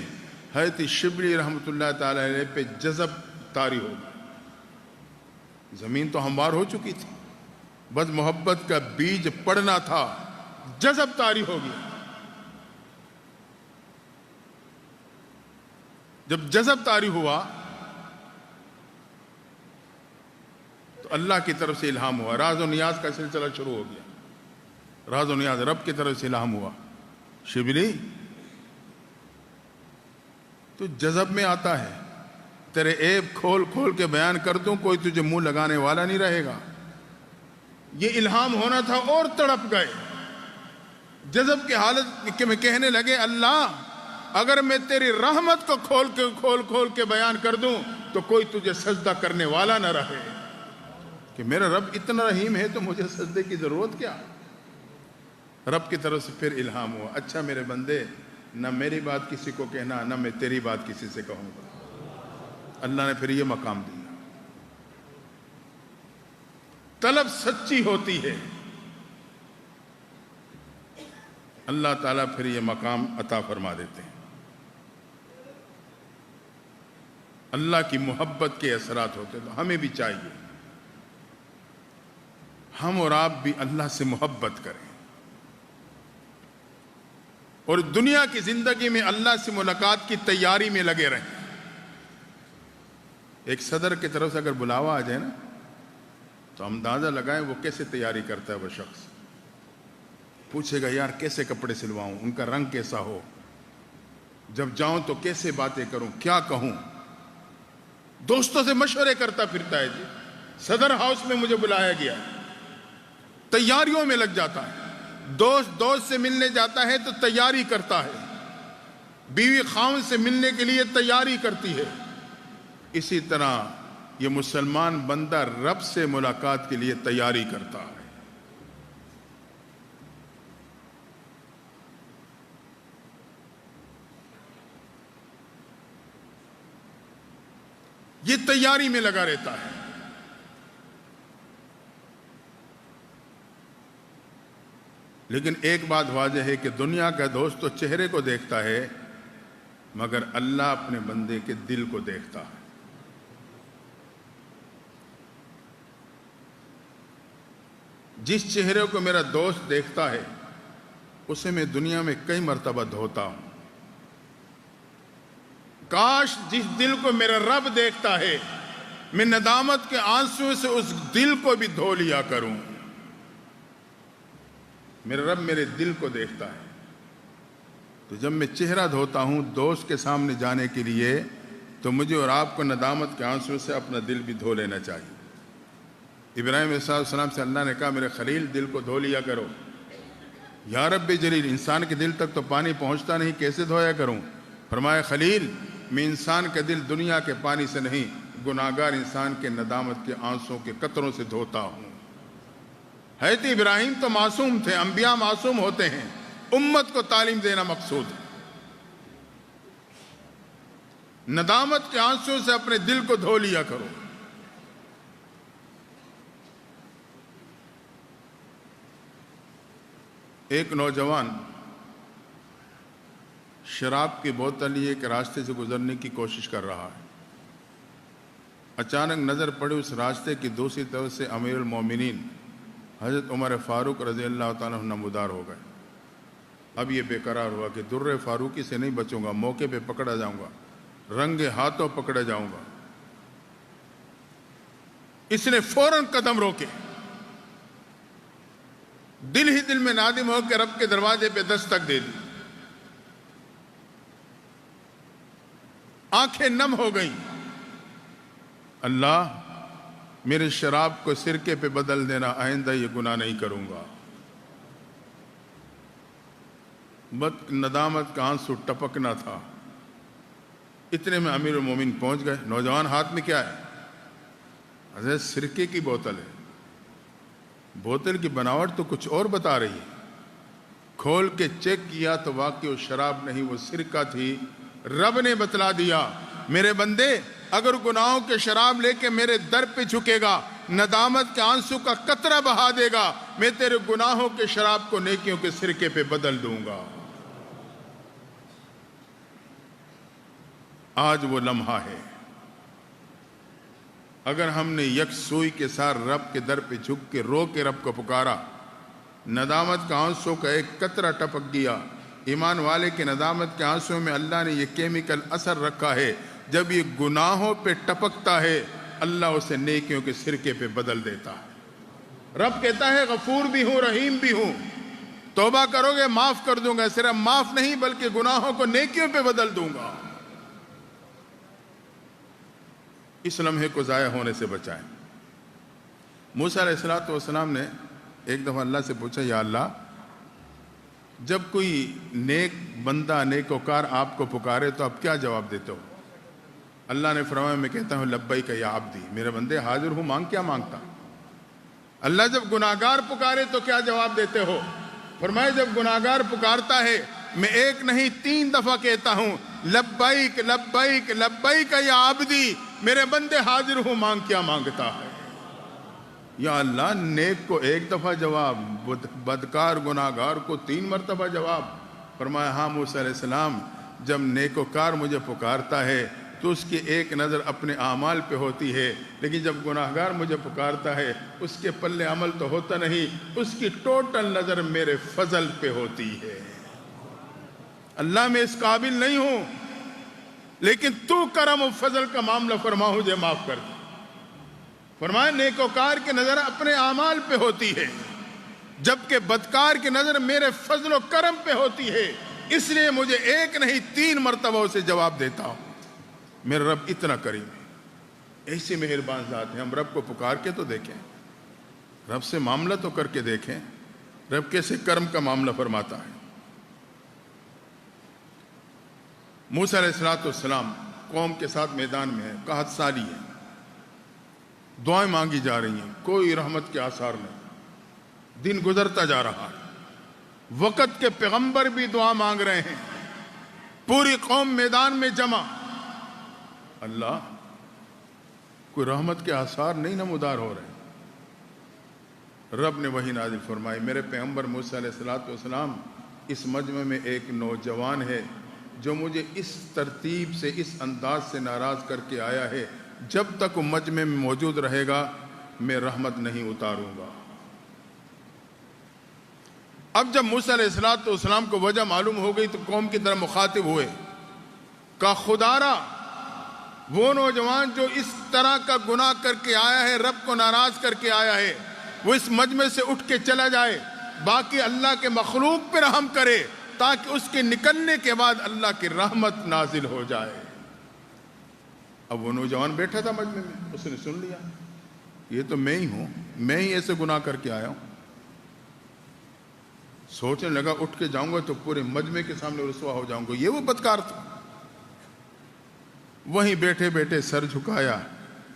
حضرت شبلی رحمۃ اللہ تعالی علیہ پہ جذب طاری ہو گیا. زمین تو ہموار ہو چکی تھی، بس محبت کا بیج پڑنا تھا، جذب طاری ہو گیا. جب جذب طاری ہوا تو اللہ کی طرف سے الہام ہوا. راز و نیاز کا سلسلہ شروع ہو گیا. راز و نیاز رب کی طرف سے الہام ہوا. شبلی تو جذب میں آتا ہے، تیرے عیب کھول کھول کے بیان کر دوں، کوئی تجھے منہ لگانے والا نہیں رہے گا. یہ الہام ہونا تھا اور تڑپ گئے. جذب کی حالت میں کہنے لگے، اللہ اگر میں تیری رحمت کو کھول کے بیان کر دوں تو کوئی تجھے سجدہ کرنے والا نہ رہے. کہ میرا رب اتنا رحیم ہے تو مجھے سجدے کی ضرورت کیا. رب کی طرف سے پھر الہام ہوا، اچھا میرے بندے، نہ میری بات کسی کو کہنا، نہ میں تیری بات کسی سے کہوں گا. اللہ نے پھر یہ مقام دیا. طلب سچی ہوتی ہے، اللہ تعالیٰ پھر یہ مقام عطا فرما دیتے ہیں. اللہ کی محبت کے اثرات ہوتے. تو ہمیں بھی چاہیے ہم اور آپ بھی اللہ سے محبت کریں اور دنیا کی زندگی میں اللہ سے ملاقات کی تیاری میں لگے رہیں. ایک صدر کی طرف سے اگر بلاوا آ جائے نا تو اندازہ لگائیں وہ کیسے تیاری کرتا ہے. وہ شخص پوچھے گا یار کیسے کپڑے سلواؤں، ان کا رنگ کیسا ہو، جب جاؤں تو کیسے باتیں کروں، کیا کہوں. دوستوں سے مشورے کرتا پھرتا ہے. جی صدر ہاؤس میں مجھے بلایا گیا، تیاریوں میں لگ جاتا ہے. دوست سے ملنے جاتا ہے تو تیاری کرتا ہے، بیوی خاوند سے ملنے کے لیے تیاری کرتی ہے. اسی طرح یہ مسلمان بندہ رب سے ملاقات کے لیے تیاری کرتا ہے. یہ تیاری میں لگا رہتا ہے۔ لیکن ایک بات واضح ہے کہ دنیا کا دوست تو چہرے کو دیکھتا ہے، مگر اللہ اپنے بندے کے دل کو دیکھتا ہے۔ جس چہرے کو میرا دوست دیکھتا ہے اسے میں دنیا میں کئی مرتبہ دھوتا ہوں۔ کاش جس دل کو میرا رب دیکھتا ہے میں ندامت کے آنسوں سے اس دل کو بھی دھو لیا کروں۔ میرا رب میرے دل کو دیکھتا ہے، تو جب میں چہرہ دھوتا ہوں دوست کے سامنے جانے کے لیے تو مجھے اور آپ کو ندامت کے آنسوں سے اپنا دل بھی دھو لینا چاہیے۔ ابراہیم علیہ السلام سے اللہ نے کہا میرے خلیل دل کو دھو لیا کرو۔ یا رب جلیل، انسان کے دل تک تو پانی پہنچتا نہیں، کیسے دھویا کروں؟ فرمایا خلیل میں انسان کا دل دنیا کے پانی سے نہیں، گناہگار انسان کے ندامت کے آنسوں کے قطروں سے دھوتا ہوں۔ حضرت ابراہیم تو معصوم تھے، انبیاء معصوم ہوتے ہیں، امت کو تعلیم دینا مقصود ہے۔ ندامت کے آنسوں سے اپنے دل کو دھو لیا کرو۔ ایک نوجوان شراب کی بوتل لیے ایک راستے سے گزرنے کی کوشش کر رہا ہے۔ اچانک نظر پڑی اس راستے کی دوسری طرف سے امیر المومنین حضرت عمر فاروق رضی اللہ تعالیٰ عنہ نمودار ہو گئے۔ اب یہ بے قرار ہوا کہ در فاروقی سے نہیں بچوں گا، موقع پہ پکڑا جاؤں گا، رنگے ہاتھوں پکڑا جاؤں گا۔ اس نے فوراً قدم روکے، دل ہی دل میں نادم ہو کے رب کے دروازے پہ دستک دے دی۔ آنکھیں نم ہو گئیں۔ اللہ میرے شراب کو سرکے پہ بدل دینا، آئندہ یہ گناہ نہیں کروں گا۔ ندامت کا آنسو ٹپکنا تھا۔ اتنے میں امیر المومن پہنچ گئے۔ نوجوان ہاتھ میں کیا ہے؟ حضرت سرکے کی بوتل ہے۔ بوتل کی بناوٹ تو کچھ اور بتا رہی ہے۔ کھول کے چیک کیا تو واقعی وہ شراب نہیں، وہ سرکہ تھی۔ رب نے بتلا دیا میرے بندے اگر گناہوں کے شراب لے کے میرے در پہ جھکے گا، ندامت کے آنسو کا قطرہ بہا دے گا، میں تیرے گناہوں کے شراب کو نیکیوں کے سرکے پہ بدل دوں گا۔ آج وہ لمحہ ہے۔ اگر ہم نے یکسوئی کے ساتھ رب کے در پہ جھک کے رو کے رب کو پکارا، ندامت کا آنسو کا ایک قطرہ ٹپک گیا۔ ایمان والے کے ندامت کے آنسوں میں اللہ نے یہ کیمیکل اثر رکھا ہے، جب یہ گناہوں پہ ٹپکتا ہے اللہ اسے نیکیوں کے سرکے پہ بدل دیتا ہے۔ رب کہتا ہے غفور بھی ہوں، رحیم بھی ہوں، توبہ کرو گے معاف کر دوں گا، صرف معاف نہیں بلکہ گناہوں کو نیکیوں پہ بدل دوں گا۔ اس لمحے کو ضائع ہونے سے بچائیں۔ موسیٰ علیہ السلام نے ایک دفعہ اللہ سے پوچھا، یا اللہ جب کوئی نیک بندہ نیکوکار آپ کو پکارے تو آپ کیا جواب دیتے ہو؟ اللہ نے فرمایا میں کہتا ہوں لبیک یا عبدی، میرے بندے حاضر ہوں، مانگ کیا مانگتا۔ اللہ جب گناہگار پکارے تو کیا جواب دیتے ہو؟ فرمایا جب گناہگار پکارتا ہے میں ایک نہیں 3 دفعہ کہتا ہوں لبیک لبیک لبیک یا عبدی، میرے بندے حاضر ہوں، مانگ کیا مانگتا ہے۔ یا اللہ نیک کو 1 دفعہ جواب، بدکار گناہگار کو 3 مرتبہ جواب۔ فرمایا ہاں موسیٰ علیہ السلام، جب نیکوکار مجھے پکارتا ہے تو اس کی ایک نظر اپنے اعمال پہ ہوتی ہے، لیکن جب گناہگار مجھے پکارتا ہے اس کے پلے عمل تو ہوتا نہیں، اس کی ٹوٹل نظر میرے فضل پہ ہوتی ہے۔ اللہ میں اس قابل نہیں ہوں، لیکن تو کرم و فضل کا معاملہ فرما مجھے معاف کر دے۔ فرمایا نیکوکار کی نظر اپنے اعمال پہ ہوتی ہے، جبکہ بدکار کی نظر میرے فضل و کرم پہ ہوتی ہے، اس لیے مجھے 1 نہیں 3 مرتبہ اسے جواب دیتا ہوں۔ میرا رب اتنا کریم ہے، ایسی مہربان ذات ہے۔ ہم رب کو پکار کے تو دیکھیں، رب سے معاملہ تو کر کے دیکھیں، رب کیسے کرم کا معاملہ فرماتا ہے۔ موسیٰ علیہ السلام قوم کے ساتھ میدان میں ہے، قحط سالی ہے، دعائیں مانگی جا رہی ہیں، کوئی رحمت کے آثار نہیں، دن گزرتا جا رہا ہے، وقت کے پیغمبر بھی دعا مانگ رہے ہیں، پوری قوم میدان میں جمع۔ اللہ کوئی رحمت کے آثار نہیں نمودار ہو رہے. رب نے وحی نازل فرمائی, میرے پیغمبر موسیٰ علیہ السلام اس مجمع میں ایک نوجوان ہے جو مجھے اس ترتیب سے, اس انداز سے ناراض کر کے آیا ہے, جب تک وہ مجمع میں موجود رہے گا میں رحمت نہیں اتاروں گا. اب جب موسیٰ علیہ السلام کو وجہ معلوم ہو گئی تو قوم کی طرف مخاطب ہوئے, کہا خدارا وہ نوجوان جو اس طرح کا گناہ کر کے آیا ہے, رب کو ناراض کر کے آیا ہے, وہ اس مجمع سے اٹھ کے چلا جائے, باقی اللہ کے مخلوق پہ رحم کرے تاکہ اس کے نکلنے کے بعد اللہ کی رحمت نازل ہو جائے. اب وہ نوجوان بیٹھا تھا مجمع میں, اس نے سن لیا یہ تو میں ہی ہوں, میں ہی ایسے گناہ کر کے آیا ہوں. سوچنے لگا اٹھ کے جاؤں گا تو پورے مجمع کے سامنے رسوا ہو جاؤں گا, یہ وہ بدکار تھا. وہیں بیٹھے بیٹھے سر جھکایا,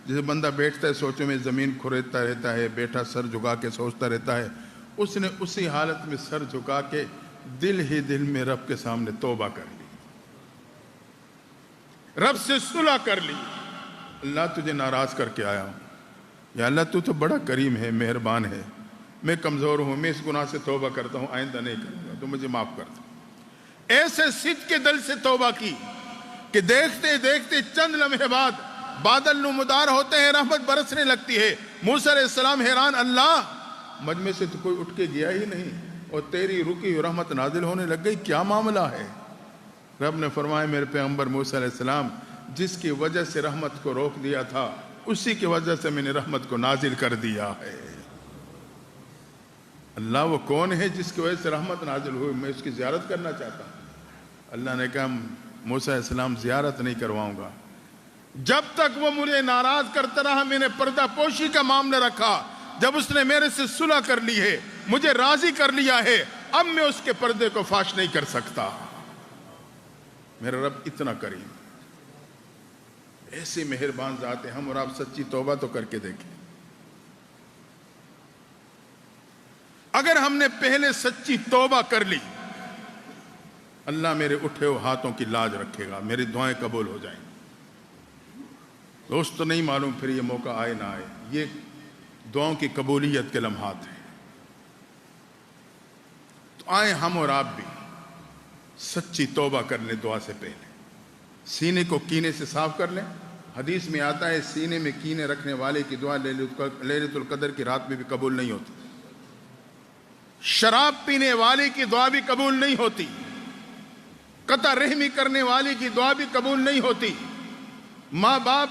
جیسے بندہ بیٹھتا ہے سوچوں میں زمین کھریدتا رہتا ہے, بیٹھا سر جھکا کے سوچتا رہتا ہے, اس نے اسی حالت میں سر جھکا کے دل ہی دل میں رب کے سامنے توبہ کر لی, رب سے صلح کر لی. اللہ تجھے ناراض کر کے آیا ہوں, یا اللہ تو بڑا کریم ہے, مہربان ہے, میں کمزور ہوں, میں اس گناہ سے توبہ کرتا ہوں, آئندہ نہیں کروں گا, تو مجھے معاف کر دو. ایسے صدق کے دل سے توبہ کی کہ دیکھتے دیکھتے چند لمحے بعد بادل نمودار ہوتے ہیں, رحمت برسنے لگتی ہے. موسیٰ علیہ السلام حیران, اللہ مجمع سے تو کوئی اٹھ کے گیا ہی نہیں اور تیری رکی ہوئی رحمت نازل ہونے لگ گئی, کیا معاملہ ہے؟ رب نے فرمایا میرے پیغمبر موسیٰ علیہ السلام جس کی وجہ سے رحمت کو روک دیا تھا اسی کی وجہ سے میں نے رحمت کو نازل کر دیا ہے. اللہ وہ کون ہے جس کی وجہ سے رحمت نازل ہوئی, میں اس کی زیارت کرنا چاہتا ہوں. اللہ نے کہا موسیٰ علیہ السلام زیارت نہیں کرواؤں گا, جب تک وہ مجھے ناراض کرتا رہا میں نے پردہ پوشی کا معاملہ رکھا, جب اس نے میرے سے صلح کر لی ہے, مجھے راضی کر لیا ہے, اب میں اس کے پردے کو فاش نہیں کر سکتا. میرا رب اتنا کریم, ایسے مہربان ذات ہے. ہم اور آپ سچی توبہ تو کر کے دیکھیں. اگر ہم نے پہلے سچی توبہ کر لی, اللہ میرے اٹھے ہوئے ہاتھوں کی لاج رکھے گا, میری دعائیں قبول ہو جائیں. دوست تو نہیں معلوم پھر یہ موقع آئے نہ آئے, یہ دعاؤں کی قبولیت کے لمحات ہیں. تو آئیں ہم اور آپ بھی سچی توبہ کر لیں. دعا سے پہلے سینے کو کینے سے صاف کر لیں. حدیث میں آتا ہے سینے میں کینے رکھنے والے کی دعا لیلۃ القدر کی رات میں بھی قبول نہیں ہوتی. شراب پینے والے کی دعا بھی قبول نہیں ہوتی. قطع رحمی کرنے والے کی دعا بھی قبول نہیں ہوتی. ماں باپ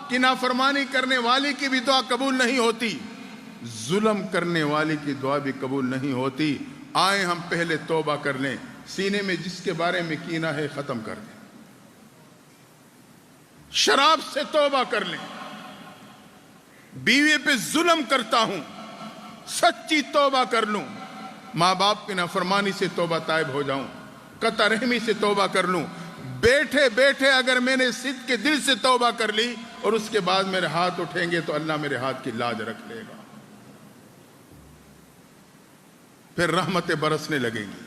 کی نافرمانی کرنے والے کی بھی دعا قبول نہیں ہوتی. ظلم کرنے والے کی دعا بھی قبول نہیں ہوتی. آئیں ہم پہلے توبہ کر لیں, سینے میں جس کے بارے میں کینہ ہے ختم کر دیں. شراب سے توبہ کر لیں. بیوی پہ ظلم کرتا ہوں, سچی توبہ کر لوں. ماں باپ کی نافرمانی سے توبہ تائب ہو جاؤں, قطع رحمی سے توبہ کر لوں. بیٹھے بیٹھے اگر میں نے صدق کے دل سے توبہ کر لی اور اس کے بعد میرے ہاتھ اٹھیں گے تو اللہ میرے ہاتھ کی لاج رکھ لے گا, پھر رحمتیں برسنے لگیں گی.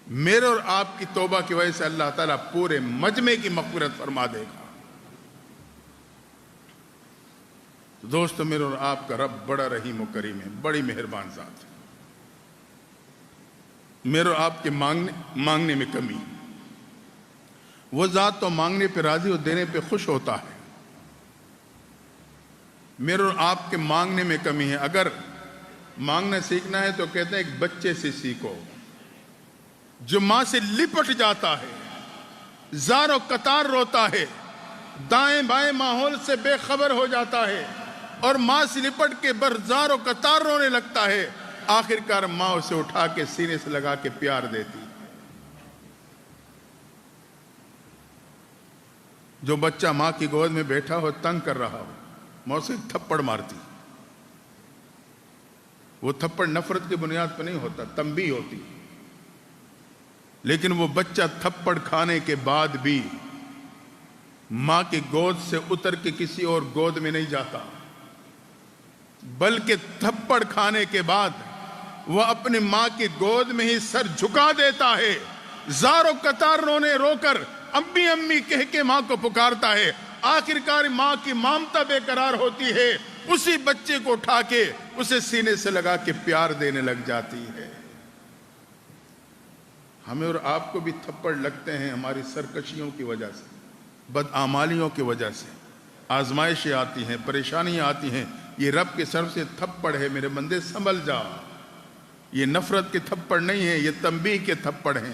میرے اور آپ کی توبہ کی وجہ سے اللہ تعالیٰ پورے مجمع کی مغفرت فرما دے گا. دوستو میرے اور آپ کا رب بڑا رحیم و کریم ہے, بڑی مہربان ذات ہے. میرے اور آپ کے مانگنے میں کمی, وہ ذات تو مانگنے پہ راضی اور دینے پہ خوش ہوتا ہے. میرے اور آپ کے مانگنے میں کمی ہے. اگر مانگنا سیکھنا ہے تو کہتے ہیں ایک بچے سے سیکھو جو ماں سے لپٹ جاتا ہے, زار و قطار روتا ہے, دائیں بائیں ماحول سے بے خبر ہو جاتا ہے اور ماں سے لپٹ کے برزار و قطار رونے لگتا ہے. آخر کار ماں اسے اٹھا کے سینے سے لگا کے پیار دیتی. جو بچہ ماں کی گود میں بیٹھا ہو تنگ کر رہا ہو, ماں اسے تھپڑ مارتی. وہ تھپڑ نفرت کی بنیاد پہ نہیں ہوتا, تنبیہ ہوتی. لیکن وہ بچہ تھپڑ کھانے کے بعد بھی ماں کی گود سے اتر کے کسی اور گود میں نہیں جاتا, بلکہ تھپڑ کھانے کے بعد وہ اپنی ماں کی گود میں ہی سر جھکا دیتا ہے, زار و قطار رونے رو کر امی امی کہہ کے ماں کو پکارتا ہے. آخرکار ماں کی ممتا بے قرار ہوتی ہے، اسی بچے کو اٹھا کے اسے سینے سے لگا کے پیار دینے لگ جاتی ہے۔ ہمیں اور آپ کو بھی تھپڑ لگتے ہیں ہماری سرکشیوں کی وجہ سے، بدعمالیوں کی وجہ سے، آزمائشیں آتی ہیں، پریشانیاں آتی ہیں۔ یہ رب کے طرف سے تھپڑ ہے، میرے بندے سنبھل جا۔ یہ نفرت کے تھپڑ نہیں ہیں، یہ تنبیہ کے تھپڑ ہیں۔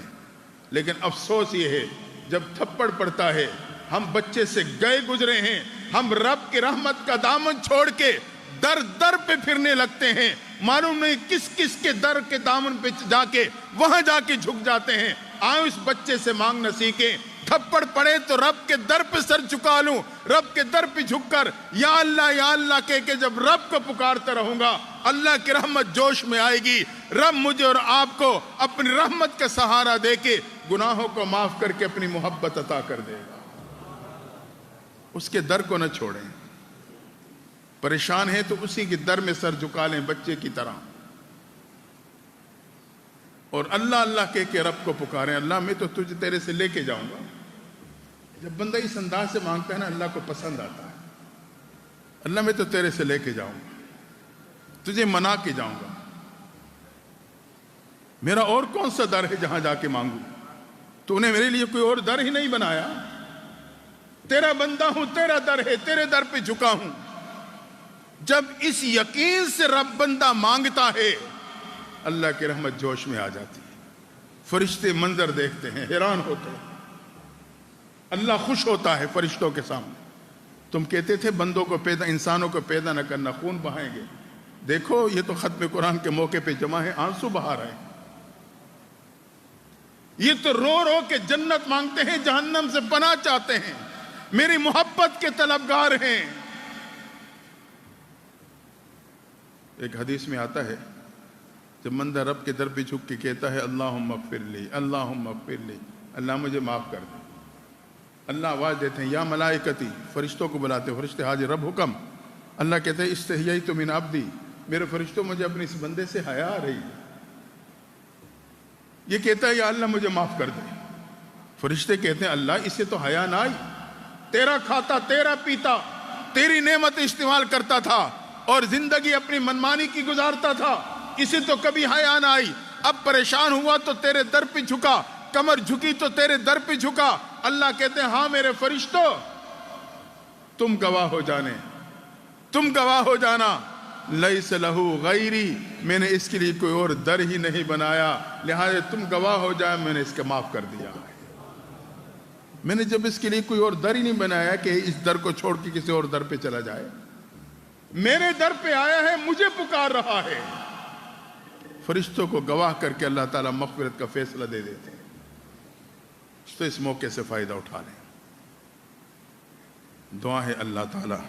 لیکن افسوس یہ ہے جب تھپڑ پڑتا ہے، ہم بچے سے گئے گزرے ہیں، ہم رب کی رحمت کا دامن چھوڑ کے در در پہ پھرنے لگتے ہیں، معلوم نہیں کس کس کے در کے دامن پہ جا کے وہاں جا کے جھک جاتے ہیں۔ آؤ اس بچے سے مانگنا سیکھیں، تھپڑ پڑے تو رب کے در پہ سر جھکا لوں، رب کے در پہ جھک کر یا اللہ کہہ کے جب رب کو پکارتا رہوں گا، اللہ کی رحمت جوش میں آئے گی۔ رب مجھے اور آپ کو اپنی رحمت کا سہارا دے کے گناہوں کو معاف کر کے اپنی محبت عطا کر دے گا۔ اس کے در کو نہ چھوڑیں، پریشان ہیں تو اسی کے در میں سر جھکا لیں بچے کی طرح، اور اللہ کہہ کے رب کو پکاریں، اللہ میں تو تجھے تیرے سے لے کے جاؤں گا۔ جب بندہ اس انداز سے مانگتا ہے نا، اللہ کو پسند آتا ہے۔ اللہ میں تو تیرے سے لے کے جاؤں گا، تجھے منا کے جاؤں گا، میرا اور کون سا در ہے جہاں جا کے مانگوں؟ تو نے میرے لیے کوئی اور در ہی نہیں بنایا، تیرا بندہ ہوں، تیرا در ہے، تیرے در پہ جھکا ہوں۔ جب اس یقین سے رب بندہ مانگتا ہے، اللہ کی رحمت جوش میں آ جاتی ہے، فرشتے منظر دیکھتے ہیں، حیران ہوتے ہیں، اللہ خوش ہوتا ہے فرشتوں کے سامنے۔ تم کہتے تھے بندوں کو پیدا، انسانوں کو پیدا نہ کرنا، خون بہائیں گے، دیکھو یہ تو ختم قرآن کے موقع پہ جمع ہے، آنسو بہا رہے ہیں۔ یہ تو رو رو کے جنت مانگتے ہیں، جہنم سے پناہ چاہتے ہیں، میری محبت کے طلبگار ہیں۔ ایک حدیث میں آتا ہے جب بندہ رب کے در پہ جھک کے کہتا ہے اللہم اغفر لی، اللہم اغفر لی، اللہ مجھے معاف کر دے، اللہ آواز دیتے ہیں یا ملائکتی، فرشتوں کو بلاتے، فرشتے حاضر، رب حکم۔ اللہ کہتے ہیں استحییت من عبدی، میرے فرشتوں مجھے اپنے اس بندے سے حیا آ رہی ہے۔ یہ کہتا ہے یا اللہ مجھے معاف کر دے، فرشتے کہتے ہیں اللہ اسے تو حیا نہ آئی، تیرا کھاتا، تیرا پیتا، تیری نعمت استعمال کرتا تھا اور زندگی اپنی منمانی کی گزارتا تھا، اسے تو کبھی حیا نہ آئی، اب پریشان ہوا تو تیرے در پہ جھکا، کمر جھکی تو تیرے در پہ جھکا۔ اللہ کہتے ہیں ہاں میرے فرشتوں، تم گواہ ہو جانے، تم گواہ ہو جانا، لیس لہو غیری، میں نے اس کے لیے کوئی اور در ہی نہیں بنایا، لہذا تم گواہ ہو جائے میں نے اس کا معاف کر دیا۔ میں نے جب اس کے لیے کوئی اور در ہی نہیں بنایا کہ اس در کو چھوڑ کے کسی اور در پہ چلا جائے، میرے در پہ آیا ہے، مجھے پکار رہا ہے۔ فرشتوں کو گواہ کر کے اللہ تعالیٰ مغفرت کا فیصلہ دے دیتے ہیں۔ تو اس موقع سے فائدہ اٹھا لیں۔ دعا ہے اللہ تعالیٰ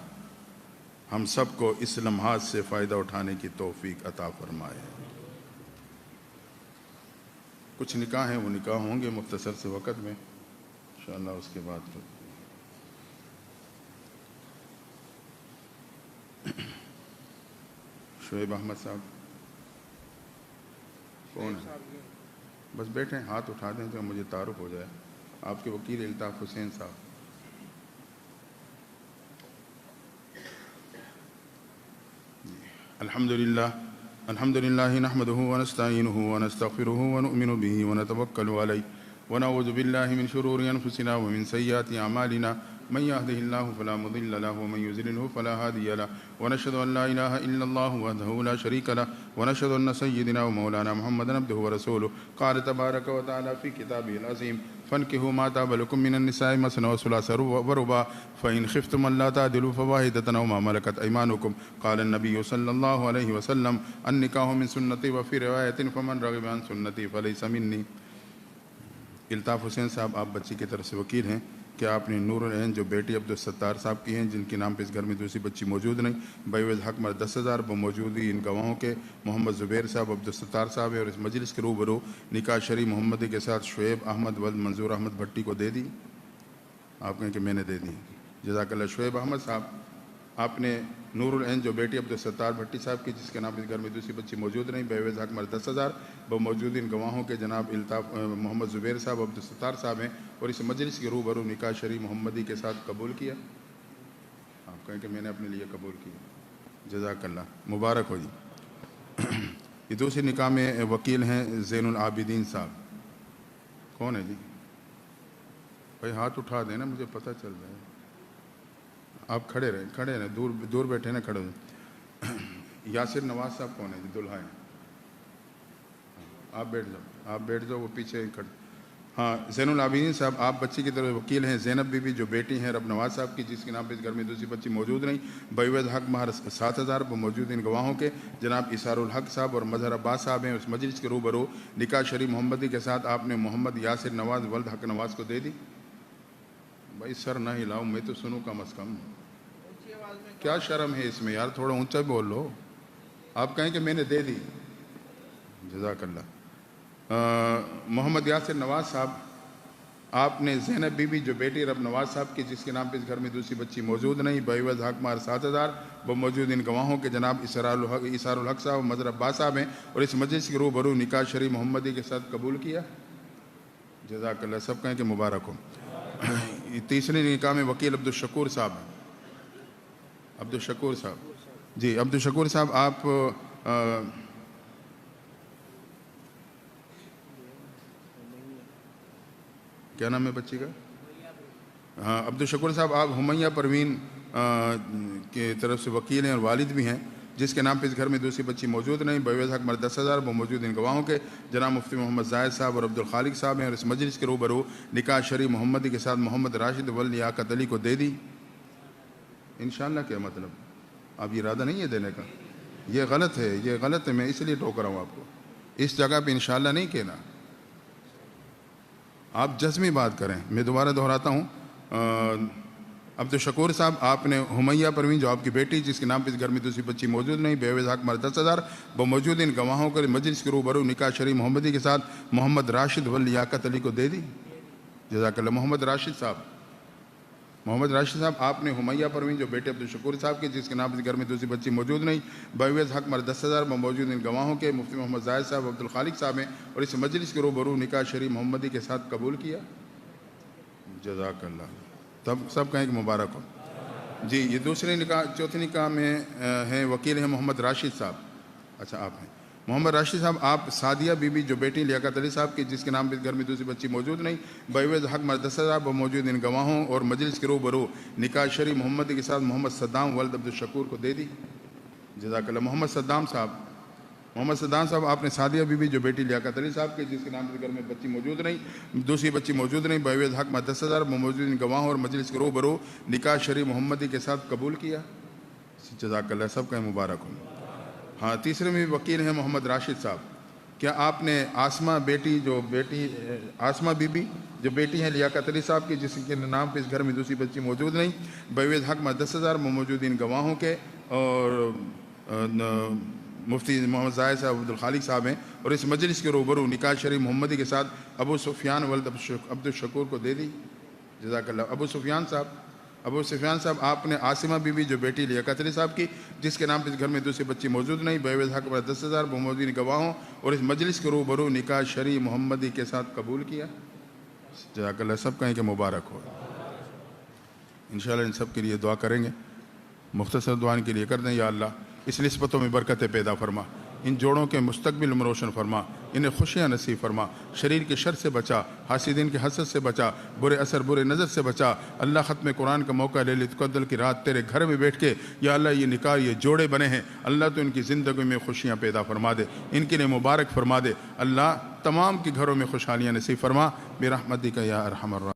ہم سب کو اس لمحات سے فائدہ اٹھانے کی توفیق عطا فرمائے۔ کچھ نکاح ہیں، وہ نکاح ہوں گے مختصر سے وقت میں انشاءاللہ، اس کے بعد شعیب احمد صاحب کون ہے؟ بس بیٹھیں، ہاتھ اٹھا دیں تو مجھے تعارف ہو جائے۔ آپ کے وکیل الطاف حسین صاحب۔ الحمدللہ نحمدہ ونستعینہ ونستغفرہ ونؤمن بہ ونتوکل علیہ ونعوذ باللہ من شرور انفسنا ومن سیئات اعمالنا من يهده الله فلا مضل له ومن يضلل فلا هادي له ونشهد ان لا اله الا الله وحده لا شريك له ونشهد ان سيدنا ومولانا محمدا عبده ورسوله قال تبارك وتعالى في كتابه العظيم فانكحوا ما طاب لكم من النساء مثنى وثلاث ورباع فإن خفتم ألا تعدلوا فواحدة أو ما ملكت أيمانكم قال النبي صلى الله عليه وسلم النكاح من سنتي وفي رواية فمن رغب عن سنتي فليس مني۔ الطاف حسین صاحب آپ بچی کی طرف سے وکیل ہیں کہ آپ نے نور العین جو بیٹی عبدالستار صاحب کی ہیں جن کے نام پہ اس گھر میں دوسری بچی موجود نہیں، بیوز حق مر 10,000 بموجودی ان گواہوں کے محمد زبیر صاحب عبدالستار صاحب ہے، اور اس مجلس کے روبرو نکاح شرعی محمدی کے ساتھ شعیب احمد ولد منظور احمد بھٹی کو دے دی۔ آپ کہیں کہ میں نے دے دی، جزاک اللہ۔ شعیب احمد صاحب آپ نے نور العین جو بیٹی عبدالستار بھٹی صاحب کی جس کے نام اس گھر میں دوسری بچی موجود نہیں، بیوز حق مر 10,000 بموجود ان گواہوں کے جناب الطاف محمد زبیر صاحب عبدالستار صاحب ہیں، اور اس مجلس کے روبرو نکاح شرعی محمدی کے ساتھ قبول کیا۔ آپ کہیں کہ میں نے اپنے لیے قبول کیا. جزاک اللہ, مبارک ہو جی. یہ دوسری نکاح میں وکیل ہیں زین العابدین صاحب. کون ہے جی؟ بھائی ہاتھ اٹھا دیں نا, مجھے پتہ چل رہا ہے. آپ کھڑے رہیں, دور بیٹھے نا, کھڑے ہوئے. یاسر نواز صاحب کون ہے جی؟ دلہا ہیں. آپ بیٹھ جاؤ, وہ پیچھے کھڑے. ہاں, زین العابدین صاحب, آپ بچی کی طرف وکیل ہیں. زینب بی بی جو بیٹی ہیں رب نواز صاحب کی, جس کے نام پہ اس گھر میں دوسری بچی موجود نہیں, بیوض حق مہر 7,000 وہ موجود ان گواہوں کے جناب اسار الحق صاحب اور مظہر عباس صاحب ہیں. اس مجلس کے روبرو نکاح شریف محمدی کے ساتھ آپ نے محمد یاسر نواز ولد حق نواز کو دے دی. بھائی سر نہ ہلاؤ, میں تو سنوں کم از کم. کیا شرم ہے اس میں یار, تھوڑا اونچا بول لو. آپ کہیں کہ میں نے دے دی. جزاک اللہ. محمد یاسر نواز صاحب, آپ نے زینب بی بی جو بیٹی رب نواز صاحب کی, جس کے نام پہ اس گھر میں دوسری بچی موجود نہیں, بیوض حق مہر 7,000 وہ موجود ان گواہوں کے جناب اسار الحق صاحب مظہر عباس صاحب ہیں, اور اس مجلس کے روبرو نکاح شریف محمدی کے ساتھ قبول کیا. جزاک اللہ. سب کہیں کہ مبارک ہو. تیسری نکاح میں وکیل عبدالشکور صاحب ہیں. عبدالشکور صاحب جی, عبدالشکور صاحب آپ کیا نام ہے بچی کا؟ ہاں, عبدالشکور صاحب آپ ہمیہ پروین کی طرف سے وکیل ہیں اور والد بھی ہیں, جس کے نام پہ اس گھر میں دوسری بچی موجود نہیں, بیوض حق مہر 10,000 وہ موجود ان گواہوں کے جناب مفتی محمد زاہد صاحب اور عبدالخالق صاحب ہیں, اور اس مجلس کے روبرو نکاح شریف محمدی کے ساتھ محمد راشد ولد لیاقت علی کو دے دی. انشاءاللہ. کیا مطلب؟ اب یہ ارادہ نہیں ہے دینے کا؟ یہ غلط ہے, میں اس لیے ٹوک رہا ہوں آپ کو. اس جگہ پہ انشاءاللہ نہیں کہنا, آپ جزمی بات کریں. میں دوبارہ دہراتا ہوں, عبدالشکور صاحب آپ نے ہمیہ پروین جو آپ کی بیٹی, جس کے نام پہ اس گھر میں دوسری بچی موجود نہیں, بیوض حق مہر 10,000 وہ موجود ان گواہوں کے مجلس کے روبرو نکاح شریف محمدی کے ساتھ محمد راشد ولد لیاقت علی کو دے دی. جزاک اللہ. محمد راشد صاحب آپ نے ہمیہ پروین جو بیٹے عبدالشکور صاحب کے, جس کے نام پہ اس گھر میں دوسری بچی موجود نہیں, بیوض حق مہر 10,000 وہ موجود ان گواہوں کے مفتی محمد زاہد صاحب عبدالخالق صاحب ہیں, اور اس مجلس کے روبرو نکاح شریف محمدی کے ساتھ قبول کیا. جزاک اللہ. تب سب کہیں کہ مبارک ہو جی. یہ چوتھی نکاح میں ہیں وکیل ہیں محمد راشد صاحب. اچھا, آپ ہیں محمد راشد صاحب, آپ سعدیہ بی بی جو بیٹی لیاقت علی صاحب کی, جس کے نام پہ اس گھر میں دوسری بچی موجود نہیں, بیوض حق مہر 10,000 وہ موجود ان گواہوں اور مجلس کے روبرو نکاح شریف محمدی کے ساتھ محمد صدام ولد عبدالشکور کو دے دی. جزاک اللہ. محمد صدام صاحب آپ نے سعدیہ بی بی جو بیٹی لیاقت علی صاحب کی, جس کے نام پہ گھر میں دوسری بچی موجود نہیں, بیوض حق مہر 10,000 وہ موجود ان گواہوں اور مجلس کے روبرو نکاح شریف محمدی کے ساتھ قبول کیا. جزاک اللہ. سب کا مبارک ہو. ہاں, تیسرے میں وکیل ہیں محمد راشد صاحب. کیا آپ نے آسمہ بی بی جو بیٹی ہیں لیاقت علی صاحب کی, جس کے نام پہ اس گھر میں دوسری بچی موجود نہیں, بیوض حق مہر 10,000 وہ موجود ان گواہوں کے اور مفتی محمد زاہد صاحب عبدالخالق صاحب ہیں, اور اس مجلس کے روبرو نکاح شریف محمدی کے ساتھ ابو سفیان ولد عبدالشکور کو دے دی. جزاک اللہ. ابو سفیان صاحب آپ نے آسمہ بی بی جو بیٹی لیاقت علی صاحب کی, جس کے نام پہ اس گھر میں دوسری بچی موجود نہیں, بیوض حق مہر 10,000 وہ موجود ان گواہوں اور اس مجلس کے روبرو نکاح شریف محمدی کے ساتھ قبول کیا. جزاک اللہ. سب کہیں کہ مبارک ہو. انشاءاللہ ان سب کے لیے دعا کریں گے. مختصر دعائیں کے لیے کر دیں. یا اللہ اس نسبتوں میں برکتیں پیدا فرما, ان جوڑوں کے مستقبل میں روشن فرما, انہیں خوشیاں نصیب فرما, شریر کے شر سے بچا, حاسدین کے حسد سے بچا, برے اثر برے نظر سے بچا. اللہ ختم قرآن کا موقع لیلۃ القدر کی رات تیرے گھر میں بیٹھ کے یا اللہ یہ نکاح یہ جوڑے بنے ہیں, اللہ تو ان کی زندگی میں خوشیاں پیدا فرما دے, ان کے لیے مبارک فرما دے. اللہ تمام کے گھروں میں خوشحالیاں نصیب فرما برحمتک یا ارحم الراحمین.